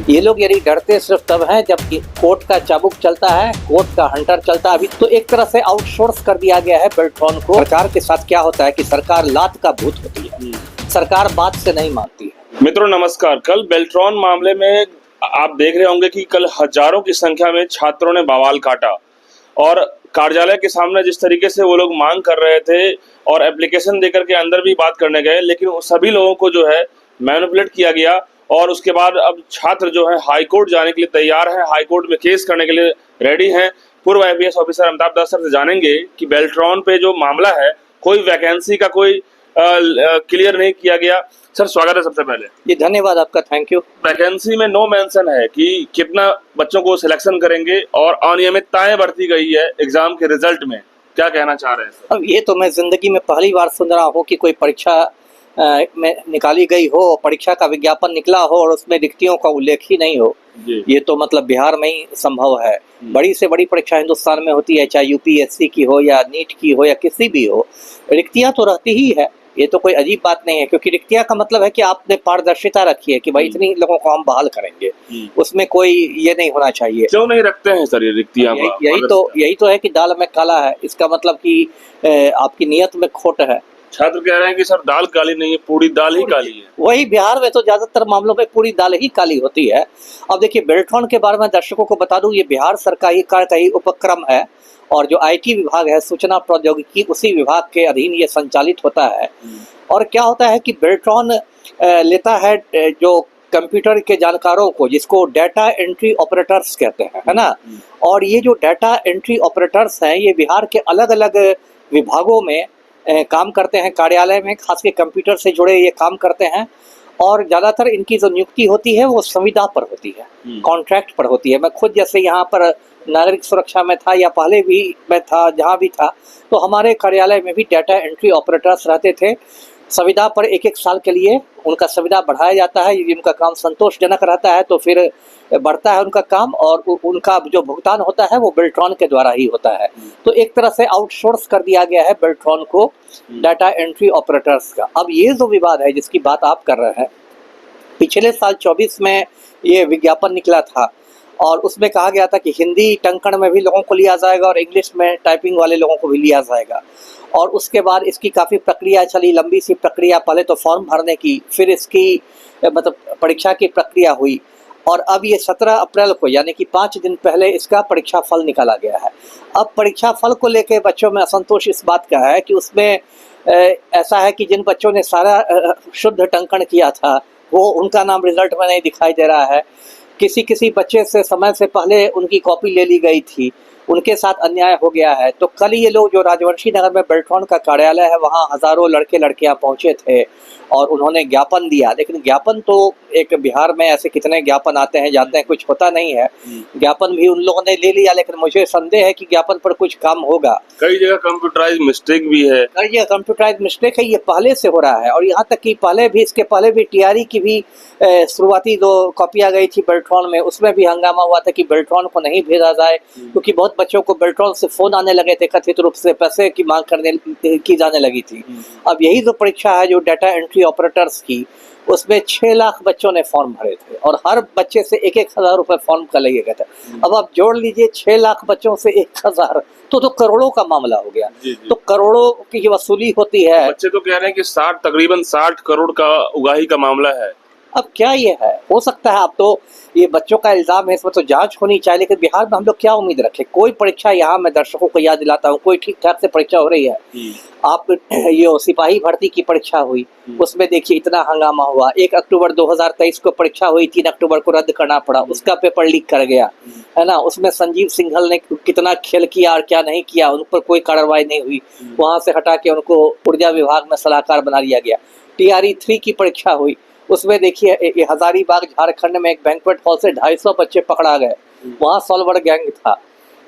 ये लोग यदि डरते सिर्फ तब हैं जब कोर्ट का चाबुक चलता है, कोर्ट का हंटर चलता है। अभी तो एक तरह से आउटसोर्स कर दिया गया है बेल्ट्रॉन को। सरकार के साथ क्या होता है कि सरकार लात का भूत होती है, सरकार बात से नहीं मानती है। मित्रों नमस्कार। कल बेल्ट्रॉन मामले में आप देख रहे होंगे कि कल हजारों की संख्या में छात्रों ने बवाल काटा और कार्यालय के सामने जिस तरीके से वो लोग मांग कर रहे थे और एप्लीकेशन देकर के अंदर भी बात करने गए, लेकिन उन सभी लोगों को जो है मैनिपुलेट किया गया। और उसके बाद अब छात्र जो है हाई कोर्ट जाने के लिए तैयार है, हाई कोर्ट में केस करने के लिए रेडी हैं। पूर्व IPS ऑफिसर अमिताभ दास सर से जानेंगे कि बेल्ट्रॉन पे जो मामला है, कोई वैकेंसी का कोई क्लियर नहीं किया गया। सर स्वागत है सबसे पहले। जी धन्यवाद आपका, थैंक यू। वैकेंसी में नो मेंशन है कि कितना बच्चों को सिलेक्शन करेंगे और अनियमितताएं बरती गई है एग्जाम के रिजल्ट में, क्या कहना चाह रहे हैं सर? अब ये तो मैं जिंदगी में पहली बार सुन रहा हूँ कि कोई परीक्षा में निकाली गई हो, परीक्षा का विज्ञापन निकला हो और उसमें रिक्तियों का उल्लेख ही नहीं हो। ये तो मतलब बिहार में ही संभव है। बड़ी से बड़ी परीक्षा हिंदुस्तान में होती है, चाहे UPSC की हो या नीट की हो या किसी भी हो, रिक्तियां तो रहती ही है। ये तो कोई अजीब बात नहीं है, क्योंकि रिक्तियां का मतलब है कि आपने पारदर्शिता रखी है कि भाई इतनी लोगों को हम बहाल करेंगे। उसमें कोई ये नहीं होना चाहिए। क्यों नहीं रखते हैं सर ये रिक्तियां? यही तो है कि दाल में काला है। इसका मतलब कि आपकी नीयत में खोट है। छात्र कह रहे हैं कि सर दाल काली नहीं है, पूरी दाल ही काली है। वही बिहार में तो ज्यादातर मामलों में पूरी दाल ही काली होती है। अब देखिए, बेल्ट्रॉन के बारे में दर्शकों को बता दूं, ये बिहार सरकार का ही उपक्रम है और जो IT विभाग है, सूचना प्रौद्योगिकी, उसी विभाग के अधीन ये संचालित होता है। और क्या होता है कि बेल्ट्रॉन लेता है जो कंप्यूटर के जानकारों को, जिसको डाटा एंट्री ऑपरेटर्स कहते हैं, है ना। और ये जो डाटा एंट्री ऑपरेटर्स हैं, ये बिहार के अलग अलग विभागों में काम करते हैं। कार्यालय में खास के कंप्यूटर से जुड़े ये काम करते हैं। और ज़्यादातर इनकी जो नियुक्ति होती है वो संविदा पर होती है, कॉन्ट्रैक्ट पर होती है। मैं खुद जैसे यहाँ पर नागरिक सुरक्षा में था या पहले भी मैं था, जहाँ भी था, तो हमारे कार्यालय में भी डाटा एंट्री ऑपरेटर्स रहते थे। संविदा पर 1-1 साल के लिए उनका संविदा बढ़ाया जाता है। यदि उनका काम संतोषजनक रहता है तो फिर बढ़ता है उनका काम, और उनका जो भुगतान होता है वो बेल्ट्रॉन के द्वारा ही होता है। तो एक तरह से आउटसोर्स कर दिया गया है बेल्ट्रॉन को डाटा एंट्री ऑपरेटर्स का। अब ये जो विवाद है जिसकी बात आप कर रहे हैं, पिछले साल 24 में ये विज्ञापन निकला था और उसमें कहा गया था कि हिंदी टंकण में भी लोगों को लिया जाएगा और इंग्लिश में टाइपिंग वाले लोगों को भी लिया जाएगा। और उसके बाद इसकी काफ़ी प्रक्रिया चली, लंबी सी प्रक्रिया। पहले तो फॉर्म भरने की, फिर इसकी मतलब परीक्षा की प्रक्रिया हुई, और अब ये 17 अप्रैल को, यानी कि 5 दिन पहले इसका परीक्षा फल निकाला गया है। अब परीक्षा फल को लेकर बच्चों में असंतोष इस बात का है कि उसमें ऐसा है कि जिन बच्चों ने सारा शुद्ध टंकण किया था वो उनका नाम रिजल्ट में नहीं दिखाई दे रहा है। किसी बच्चे से समय से पहले उनकी कॉपी ले ली गई थी, उनके साथ अन्याय हो गया है। तो कल ये लोग जो राजवंशी नगर में बेल्ट्रॉन का कार्यालय है, वहाँ हजारों लड़के लड़कियां पहुंचे थे और उन्होंने ज्ञापन दिया। लेकिन ज्ञापन तो एक बिहार में ऐसे कितने ज्ञापन आते हैं जाते हैं, कुछ होता नहीं है। ज्ञापन भी उन लोगों ने ले लिया, लेकिन मुझे संदेह है कि ज्ञापन पर कुछ काम होगा। कई जगह कंप्यूटराइज मिस्टेक भी है। कई जगह कंप्यूटराइज मिस्टेक है, ये पहले से हो रहा है। और यहाँ तक कि इसके पहले भी TRE की भी शुरुआती 2 कॉपियाँ गई थी बेल्ट्रॉन में, उसमें भी हंगामा हुआ था कि बेल्ट्रॉन को नहीं भेजा जाए, क्योंकि बहुत बच्चों को बेल्ट्रॉन से फोन आने लगे थे, कथित रूप से पैसे की मांग करने की जाने लगी थी। अब यही जो परीक्षा है जो डाटा एंट्री ऑपरेटर्स की, उसमें 6 लाख बच्चों ने फॉर्म भरे थे और हर बच्चे से 1-1 हज़ार रुपए फॉर्म का लगे गए थे। अब आप जोड़ लीजिए 6 लाख बच्चों से 1,000, तो करोड़ों का मामला हो गया। तो करोड़ों की वसूली होती है। बच्चे तो कह रहे हैं कि तकरीबन 60 करोड़ का उगाही का मामला है। अब क्या ये है, हो सकता है। अब तो ये बच्चों का इल्जाम है, इसमें तो जांच होनी चाहिए। लेकिन बिहार में हम लोग क्या उम्मीद रखें? कोई परीक्षा, यहाँ मैं दर्शकों को याद दिलाता हूँ, कोई ठीक ठाक से परीक्षा हो रही है। आप ये सिपाही भर्ती की परीक्षा हुई, उसमें देखिए इतना हंगामा हुआ। 1 अक्टूबर 2023 को परीक्षा हुई, 3 अक्टूबर को रद्द करना पड़ा, उसका पेपर लीक कर गया, है ना। उसमें संजीव सिंघल ने कितना खेल किया और क्या नहीं किया, उन पर कोई कार्रवाई नहीं हुई। वहाँ से हटा के उनको ऊर्जा विभाग में सलाहकार बना दिया गया। TRE 3 की परीक्षा हुई, उसमें देखिए हजारीबाग झारखंड में एक बैंक्वेट हॉल से 250 बच्चे पकड़ा गए, वहाँ सॉल्वर गैंग था।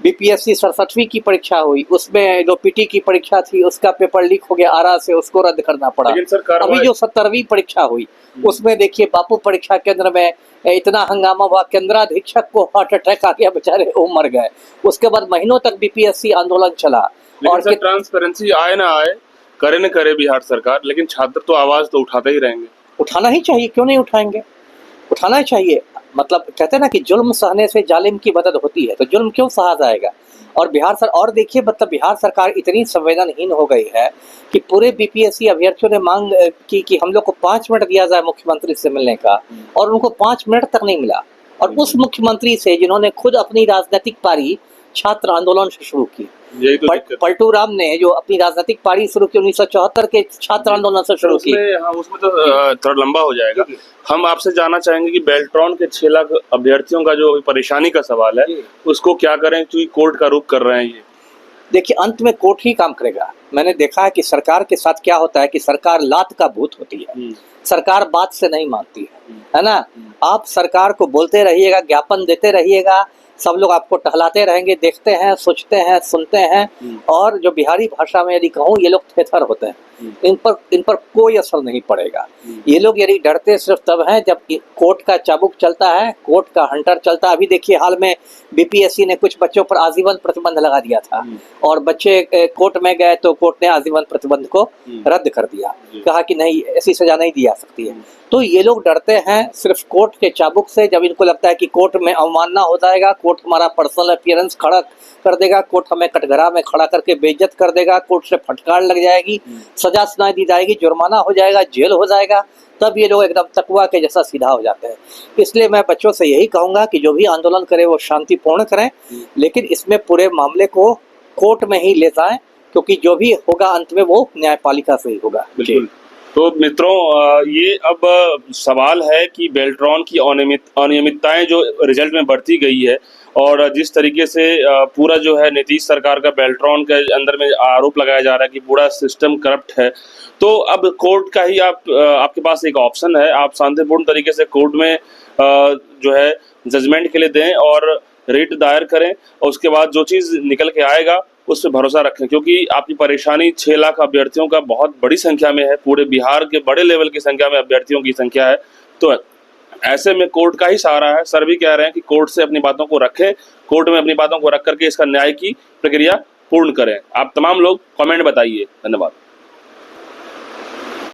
BPSC 67वीं की परीक्षा हुई, उसमें जो PT की परीक्षा थी उसका पेपर लीक हो गया आरा से, उसको रद्द करना पड़ा। अभी जो 70वीं परीक्षा हुई, उसमें देखिए बापू परीक्षा केंद्र में इतना हंगामा हुआ, केंद्राधीक्षक को हार्ट अटैक आ गया, बेचारे वो मर गए। उसके बाद महीनों तक BPSC आंदोलन चला। और ट्रांसपेरेंसी आए ना आए, करे न करे बिहार सरकार, लेकिन छात्र तो आवाज तो उठाते ही रहेंगे। उठाना ही चाहिए, क्यों नहीं उठाएंगे? उठाना चाहिए। मतलब कहते हैं ना कि जुल्म सहने से जालिम की मदद होती है, तो जुल्म क्यों सहा जाएगा। और और देखिए, मतलब बिहार सरकार इतनी संवेदनहीन हो गई है कि पूरे बीपीएससी अभ्यर्थियों ने मांग की कि हम लोग को 5 मिनट दिया जाए मुख्यमंत्री से मिलने का, और उनको 5 मिनट तक नहीं मिला। और उस मुख्यमंत्री से जिन्होंने खुद अपनी राजनीतिक पारी छात्र आंदोलन से शुरू की, यही तो दिक्कत है। पलटू राम ने जो अपनी राजनीतिक पारी शुरू की 1974 के छात्र आंदोलन से शुरू की। उसमें तो थोड़ा लंबा हो जाएगा। हम आपसे जानना चाहेंगे कि बेल्ट्रॉन के 6 लाख अभ्यर्थियों का जो अभी परेशानी का सवाल है, उसको क्या करें, क्योंकि कोर्ट का रुख कर रहे हैं ये। देखिए, अंत में कोर्ट ही काम करेगा। मैंने देखा है कि सरकार के साथ क्या होता है कि सरकार लात का भूत होती है, सरकार बात से नहीं मानती है ना। आप सरकार को बोलते रहिएगा, ज्ञापन देते रहिएगा, सब लोग आपको टहलाते रहेंगे, देखते हैं, सोचते हैं, सुनते हैं, और जो बिहारी भाषा में यदि कहूँ, ये लोग थेथर होते हैं। इन पर कोई असर नहीं पड़ेगा। ये लोग यदि डरते सिर्फ तब हैं जब कोर्ट का चाबुक चलता है, कोर्ट का हंटर चलता है। अभी देखिए, हाल में बीपीएससी ने कुछ बच्चों पर आजीवन प्रतिबंध लगा दिया था, और बच्चे कोर्ट में गए तो कोर्ट ने आजीवन प्रतिबंध को रद्द कर दिया, कहा कि नहीं, ऐसी सजा नहीं दी जा सकती है। तो ये लोग डरते हैं सिर्फ कोर्ट के चाबुक से। जब इनको लगता है कि कोर्ट में अवमानना हो जाएगा, कोर्ट हमारा पर्सनल अपीयरेंस खड़ा कर देगा, कोर्ट हमें कटघरा में खड़ा करके बेइज्जत कर देगा, कोर्ट से फटकार लग जाएगी, सजा सुनाई दी जाएगी, जुर्माना हो जाएगा, जेल हो जाएगा, तब ये लोग एकदम तकवा के जैसा सीधा हो जाते हैं। इसलिए मैं बच्चों से यही कहूँगा कि जो भी आंदोलन करे वो शांतिपूर्ण करें, लेकिन इसमें पूरे मामले को कोर्ट में ही ले जाएं, क्योंकि जो भी होगा अंत में वो न्यायपालिका से ही होगा। बिल्कुल। तो मित्रों, ये अब सवाल है कि बेल्ट्रॉन की अनियमितताएं जो रिजल्ट में बढ़ती गई है, और जिस तरीके से पूरा जो है नीतीश सरकार का बेल्ट्रॉन के अंदर में आरोप लगाया जा रहा है कि पूरा सिस्टम करप्ट है, तो अब कोर्ट का ही आपके पास एक ऑप्शन है। आप शांतिपूर्ण तरीके से कोर्ट में जो है जजमेंट के लिए दें और रिट दायर करें, और उसके बाद जो चीज़ निकल के आएगा उस पर भरोसा रखें, क्योंकि आपकी परेशानी 6 लाख अभ्यर्थियों का बहुत बड़ी संख्या में है, पूरे बिहार के बड़े लेवल की संख्या में अभ्यर्थियों की संख्या है। तो ऐसे में कोर्ट का ही सहारा है। सर भी कह रहे हैं कि कोर्ट से अपनी बातों को रखें, कोर्ट में अपनी बातों को रख करके इसका न्याय की प्रक्रिया पूर्ण करें। आप तमाम लोग कमेंट बताइए। धन्यवाद।